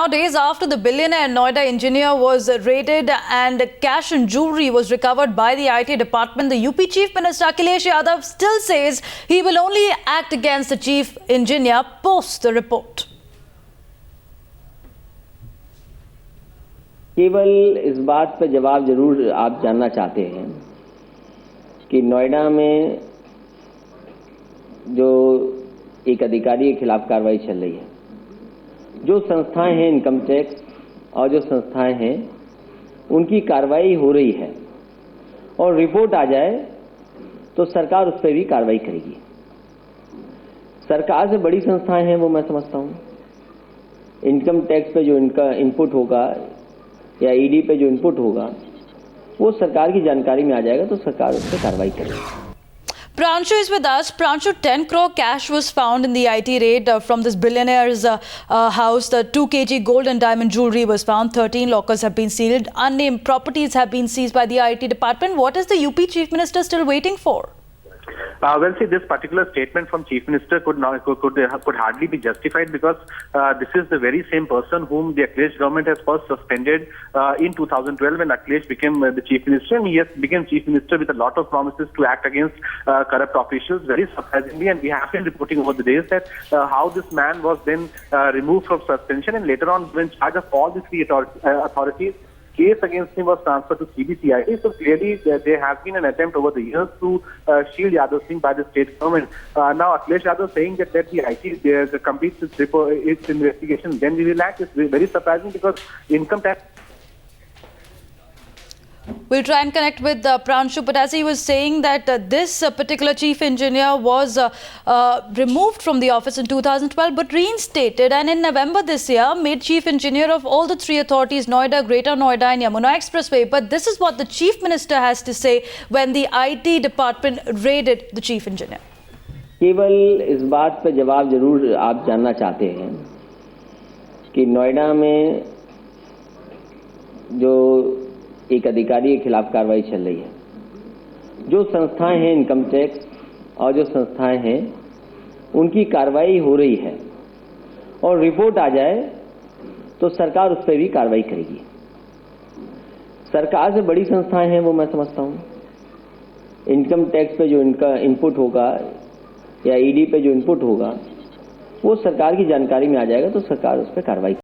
Now, days after the billionaire Noida engineer was raided and cash and jewelry was recovered by the IT department, the UP Chief Minister Akhilesh Yadav still says he will only act against the chief engineer post the report. केवल इस बात पर जवाब जरूर आप जानना चाहते हैं कि नोएडा में जो एक अधिकारी के खिलाफ कार्रवाई चल रही है, जो संस्थाएं हैं इनकम टैक्स और जो संस्थाएं हैं उनकी कार्रवाई हो रही है और रिपोर्ट आ जाए तो सरकार उस पर भी कार्रवाई करेगी। सरकार से बड़ी संस्थाएं हैं वो मैं समझता हूं। इनकम टैक्स पे जो इनका इनपुट होगा या ईडी पे जो इनपुट होगा वो सरकार की जानकारी में आ जाएगा तो सरकार उस पर कार्रवाई करेगी। Pranshu is with us. Pranshu, 10 crore cash was found in the IT raid from this billionaire's house. The 2 kg gold and diamond jewelry was found. 13 lockers have been sealed. Unnamed properties have been seized by the IT department. What is the UP Chief Minister still waiting for? Well, see, this particular statement from Chief Minister could hardly be justified because this is the very same person whom the Akhilesh government has first suspended in 2012 when Akhilesh became the Chief Minister, and he has become Chief Minister with a lot of promises to act against corrupt officials, very surprisingly. And we have been reporting over the days that how this man was then removed from suspension and later on in charge of all the three authorities. Case against him was transferred to CBCID. So clearly there has been an attempt over the years to shield Yadav Singh by the state government. Now Akhilesh Yadav saying that the IT completes its investigation, then we will act. It's very surprising because income tax. We'll try and connect with Pranshu, but as he was saying that this particular chief engineer was removed from the office in 2012 but reinstated, and in November this year made chief engineer of all the 3 authorities, Noida, Greater Noida and Yamuna Expressway. But this is what the chief minister has to say when the IT department raided the chief engineer. केवल इस बात पर जवाब जरूर आप जानना चाहते हैं कि नोएडा में जो एक अधिकारी के खिलाफ कार्रवाई चल रही है, जो संस्थाएं हैं इनकम टैक्स और जो संस्थाएं हैं उनकी कार्रवाई हो रही है और रिपोर्ट आ जाए तो सरकार उस पर भी कार्रवाई करेगी। सरकार से बड़ी संस्थाएं हैं वो मैं समझता हूं। इनकम टैक्स पे जो इनका इनपुट होगा या ईडी पे जो इनपुट होगा वो सरकार की जानकारी में आ जाएगा तो सरकार उस पर कार्रवाई